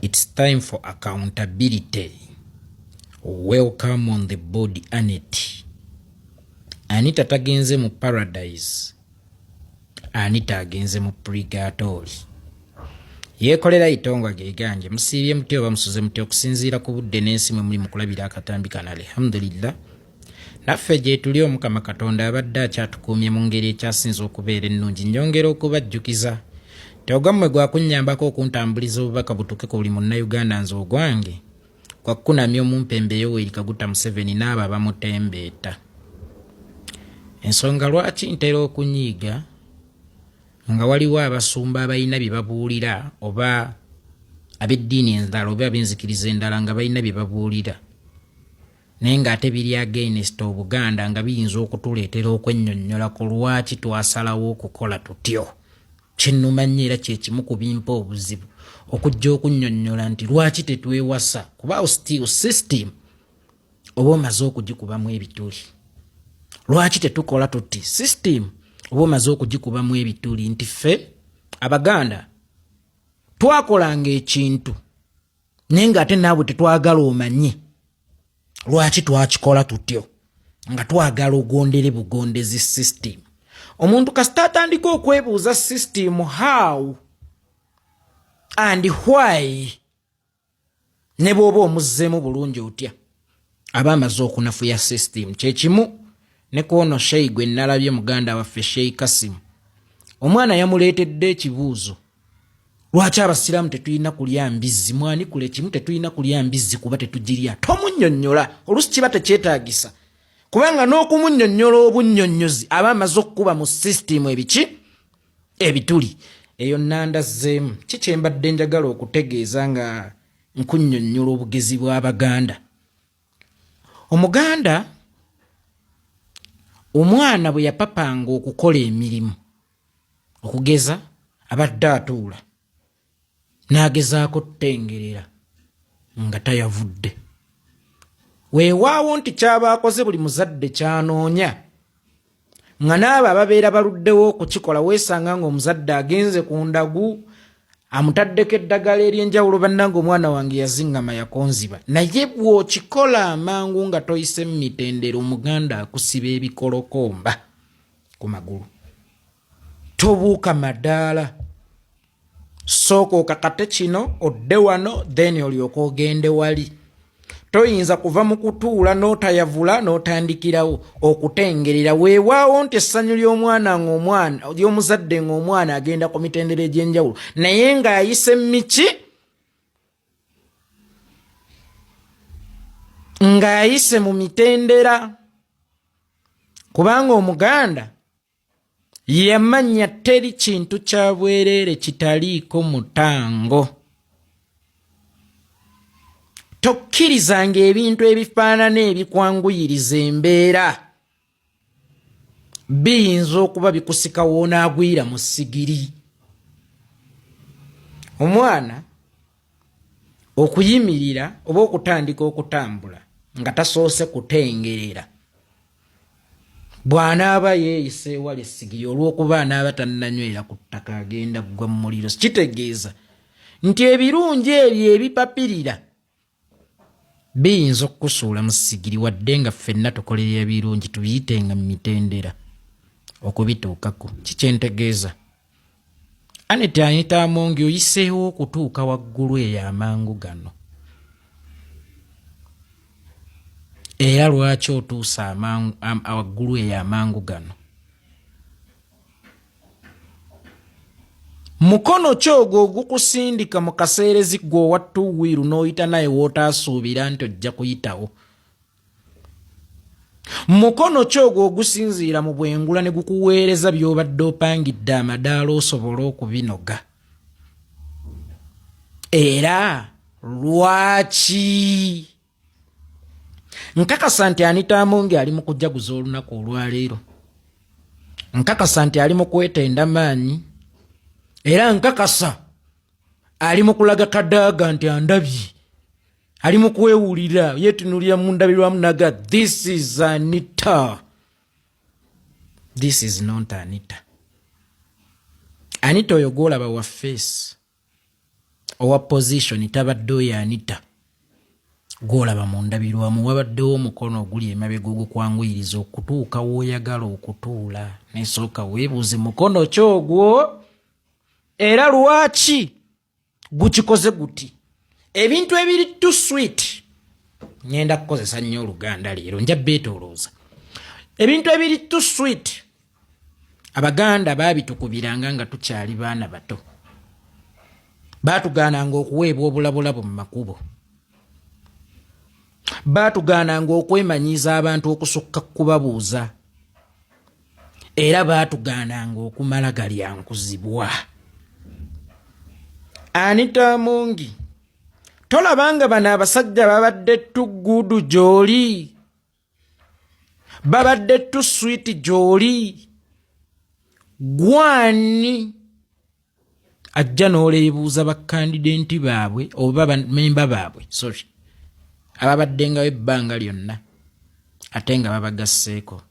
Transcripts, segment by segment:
It's time for accountability. Welcome on the board, Anita. Anita tagenze mu paradise. Anita agenze mu purgatory. Yekolera itonga geganje musibye muti oba musuze muti okusinziira ku budde n'ensi mwe muli mu kulabira akatambi kana alhamdulillah. Naffe gye tuli Omukama Katonda abadde akyatukuumye mu ngeri ekyasinza okubeera ennungi nnyongera okubajjukiza. Teogammwe gwa kunnyambako okuntambuliza obubaka butuuke ku buli munnayuganda nze ogwange. Kwa kunamya omumpembe Yoweri Kaguta Museveni n'abo abamutembeeta. Ensonga lwaki ntera okunyiiga nga waliwo abasumba abalina bye babuulira oba ab'eddiini endala oba ab'enzikiriza endala nga balina bye babuulira naye ng'ate biri against Obuganda nga biyinza okutuleetera okwennyonnyola ku lwaki twasalawo okukola tutyo. Kinnuma nnyo era kye kimu ku bimpa obuzibu okujja okunnyonnyola nti lwaki tetwewasa kuba still system oba omaze okugikubamu ebituli. Lwaki tetukola tuti system oba omaze okugikubamu ebituli nti ffe Abaganda twakolanga ekintu naye ng'ate naawe tetwagala omanye lwaki twakikola tutyo nga twagala ogondere bugondezi system. Omuntu kasita atandika okwebuuza system how and why ne bw'oba omuzzeemu bulungi otya aba amaze okunafuya system. Kyekimu ne kwono Sheikh gwe nalabye muganda waffe Sheikh Kasim omwana yamuleetedde ekibuuzo lwaki abasiraamu tetulina kulya mbizzi mwani kule kimu tetulina kulya mbizzi kuba tetugirya tomunnyonnyola oluusi kiba tekyetaagisa kubanga n'okumunnyonnyola obunnyonnyozi aba amaze okukuba mu system ebiki ebituli eyo nnandazzeemu kiki mbadde njagala okutegeeza nga nkunnyonnyola obugezi bw'Abaganda. Omuganda omwana bwe yapapanga okukola emirimu okugeza abadde atuula n'agezaako tutengerera nga tayavudde. Weewaawo nti kyaba akoze buli muzadde kyanoonya nga n'abo ababeera baluddewo okukikola weesanga ng'omuzadde agenze ku ndagu amutaddeko eddagala ery'enjawulo bannanga omwana wange yaziŋŋama yakonziba naye bw'okikola amangu nga toyise mu mitendera Omuganda akusiba ebikolokomba ku magulu. Tobuuka madaala sooka okakate kino odde wano then olyoka ogende wali. Toyinza kuva mu kutuula n'otayavula n'otandikirawo okutengerera. Weewaawo nti essanyu ly'omuzadde ng'omwana agenda ku mitendera egy'enjawulo naye ng'ayise miki ng'ayise mu mitendera kubanga Omuganda yamanya teri kintu kya bwereere kitaliiko mutango. Tokkirizanga ebintu ebifaanana ebikwanguyiriza embeera biyinza okuba bikusika woonaagwira mu ssigiri. Omwana okuyimirira oba okutandika okutambula nga tasoose kutengerera bw'anaaba yeeyise ewala essigiri olw'okuba anaaba tannanywera ku ttaka agenda ggwa mu muliro. Kitegeeza nti ebirungi ebyo ebipapirira biyinza okukusuula mu ssigiri wadde nga ffenna tukolerera birungi tubiyitenga mu mitendera okubituukako. Kikyentegeeza Anita Amongi oyiseewo okutuuka waggulu eyo amangu gano era lwaki otuusa waggulu eyo amangu gano? Mukono ki ogwo ogukusindika mu kaseerezi gwe owatta Uwiru n'oyita naye wootaasuubira nti ojja kuyitawo? Mukono ki ogwo ogusinziira mu bwengula ne gukuweereza by'obadde opangidde amadaala osobole okubinoga? Era lwaki? Nkakasa nti Anita Amongi ali mu kujaguza olunaku olwaleero. Nkakasa nti ali mu kwetenda maanyi. Era nkakasa ali mu kulaga kadaaga nti andabye. Ali mu kwewulira yeetunuulira mu ndabirwamu naga this is Anita. This is not Anita. Anita oyo gw'olaba wa face owa position tabadde oyo Anita gw'olaba mu ndabirwamu wabaddewo omukono oguli emabega ogukwanguyiriza okutuuka w'oyagala okutuula nesooka weebuuze mukono ki ogwo era lwaki gukikoze guti. Ebintu ebiri too sweet ngenda kukozesa nnyo Oluganda leero nja beetoolooza. Ebintu ebiri too sweet Abaganda baabitukubiranga nga tukyali baana bato. Baatugaananga okuweebwa obulabulabu mu makubo. Baatugaananga okwemanyiiza abantu okusukka kubabuuza. Era baatugaananga okumala galyankuzibwa. Anita Amongi, tolabanga bano abasajja babadde tuggudu gy'oli. Babadde tu sweet gy'oli. Gwani ajja n'oleebuuza bakandidenti baabwe oba bamemba baabwe ababaddengawo ebbanga lyonna ate nga babagasseeko.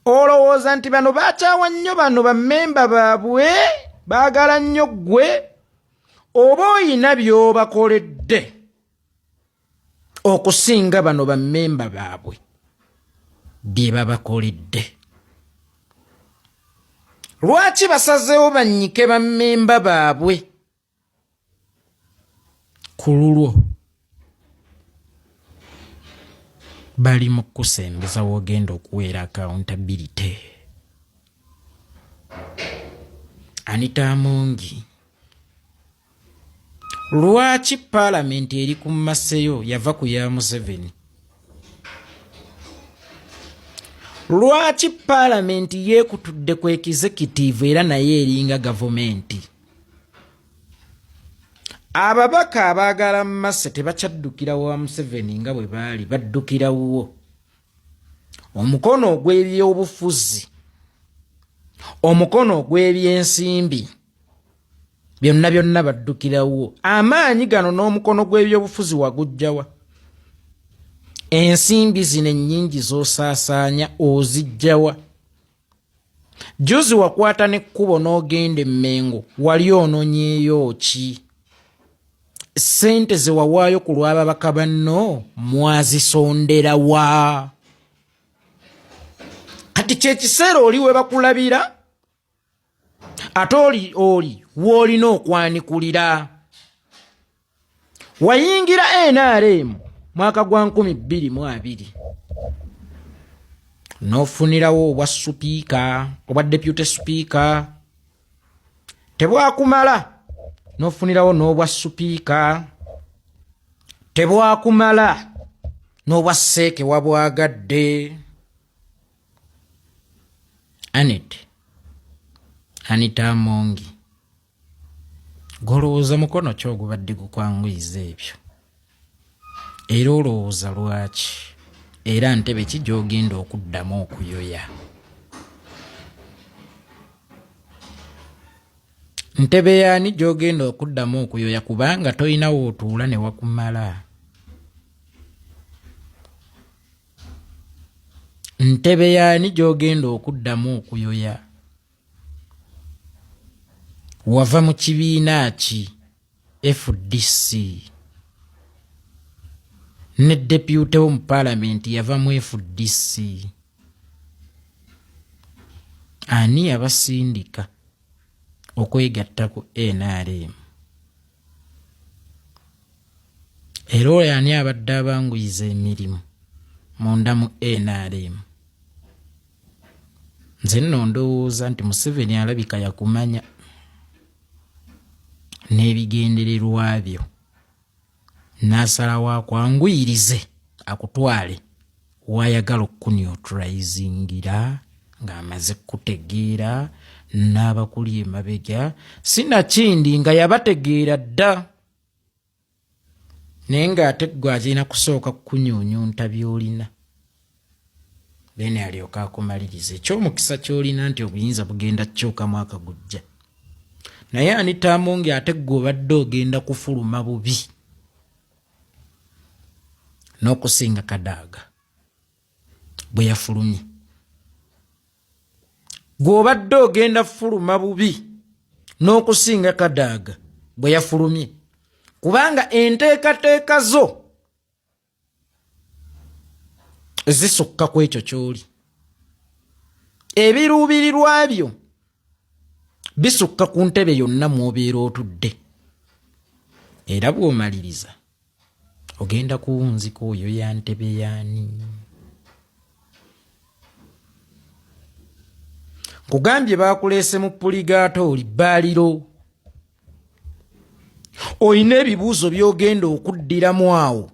Olowooza nti bano baakyawa nnyo bano bammemba baabwe baagala nnyo ggwe oba oyina by'obakoledde okusinga bano bammemba baabwe bye babakoledde. Lwaki basazeewo bannyike bammemba baabwe? Ku lulwo bali mu kusembeza wogenda okuweera accountability. Anita Amongi, lwaki paalamenti eri ku Maseyo yava ku ya Museveni? Lwaki paalamenti yeekutudde ku executive era naye eringa gavumenti? Ababaka abaagala Mase tebakyaddukira wa Museveni nga bwe baali baddukira wo. Omukono ogw'ebyobufuzi, omukono ogw'ebyensimbi, byonna byonna baddukira wo. Amaanyi gano n'omukono gw'ebyobufuzi wagujjawa? Ensimbi zino ennyingi z'osaasaanya ozijjawa? Juzi wakwata n'ekkubo n'ogenda e Mengo, wali onoonyeeyo ki? Ssente ze wawaayo ku lw'ababaka banno mwazisondera wa? Kati kye kiseera oli we bakulabira ate oli w'olina okwanikulira. Wayingira NRM mwaka gwa 2020 n'ofunirawo obwa supiika obwa deputy speaker, tebwakumala n'ofunirawo n'obwa supiika, tebwakumala n'obwa seeke wabwagadde. Anita Amongi, golowooza mukono ki ogubadde gukwanguyiza ebyo? Era olowooza lwaki? Era ntebe ki gy'ogenda okuddamu okuyoya? Ntebe yaani gy'ogenda okuddamu okuyoya kubanga toyina w'otuula ne wakumala? Ntebe yaani gy'ogenda okuddamu okuyoya? Wava mu kibiina ki? FDC. Ne deputy wo mu paalamenti yava mu FDC. Ani abasindika okwegatta ku NRM? Era oyo ani abadde abanguyiza emirimu munda mu NRM? Nze nno ndowooza nti Museveni alabika yakumanya n'ebigendererwa byo, n'asalawo akwanguyirize akutwale wayagala okukuneutralizingira ng'amaze kutegeera n'abakuli emabega. Sinakindi nga yabategeera dda naye ng'ate ggwe agenda kusooka kukunyuunyunta by'olina then alyoka akumaliriza eky'omukisa ky'olina nti obuyinza bugenda kyuka mwaka gujja. Naye Anita Amongi ate ggwe obadde ogenda kufuluma bubi n'okusinga Kadaaga bwe yafulumye. Ggwe obadde ogenda fuluma bubi n'okusinga Kadaaga bwe yafulumye. kubanga enteekateeka zo zisukka ku ekyo ky'oli. Ebiruubirirwa byo bisukka ku ntebe yonna mw'obeera otudde. Era bw'omaliriza ogenda kuwunzika oyo ya ntebe yaani. Kugambye baakuleese mu puligatooli bbaaliro. Oyina ebibuuzo by'ogenda okuddiramu awo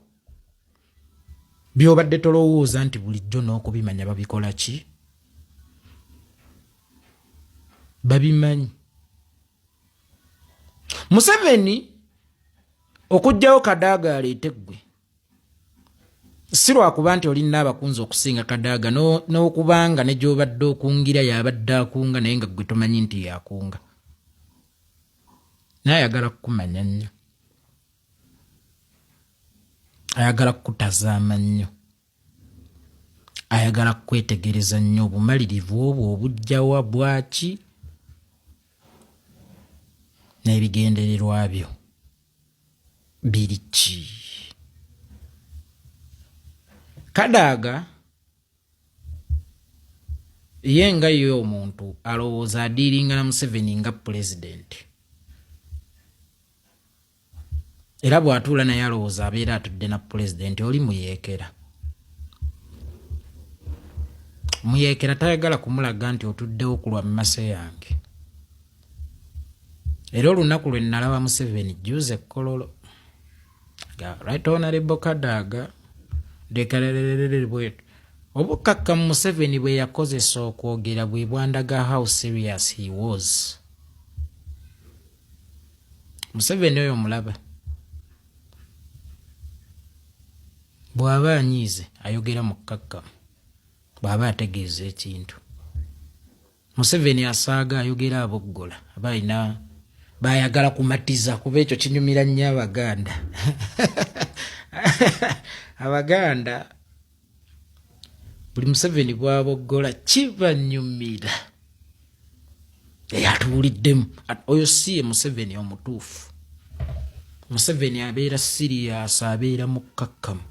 by'obadde tolowooza nti bulijjo n'okubimanya babikola ki? Babimanyi. Museveni okuggyawo Kadaga aleete ggwe si lwakuba nti olina abakunzi okusinga Kadaga n'okubanga ne gy'obadde okungira y'abadde akunga naye nga ggwe tomanyi nti yakunga. Naye ayagala kukumanya nnyo, ayagala kukutazaama nnyo, ayagala kukwetegereza nnyo obumalirivu obwo obujjawa bwaki n'ebigendererwa byo biri ki. Kadaga ye nga ye omuntu alowooza adiiringa na Museveni nga pulezidenti. Era bw'atuula naye alowooza abeera atudde na pulezidenti, oli muyeekera. Muyeekera tayagala kumulaga nti otuddewo ku lwa mmase yange. Era olunaku lwe nalaba Museveni juuze Kololo. Right Honorable Kadaga dekarererere bwetu. Obukakkamu Museveni bwe yakozesa okwogera bwe bwandaga how serious he was. Museveni oyo mulaba. Bw'aba anyiize ayogera mu kkakkamu. Bw'aba ategeeza ekintu. Museveni asaaga ayogera aboggola. Abalina bayagala kumatiza kuba ekyo kinyumira nnyo Abaganda. Abaganda buli Museveni bw'aboggola kibanyumira. Eyatuuliddemu oyo si ye Museveni omutuufu. Museveni abeera serious, abeera mukkakkamu.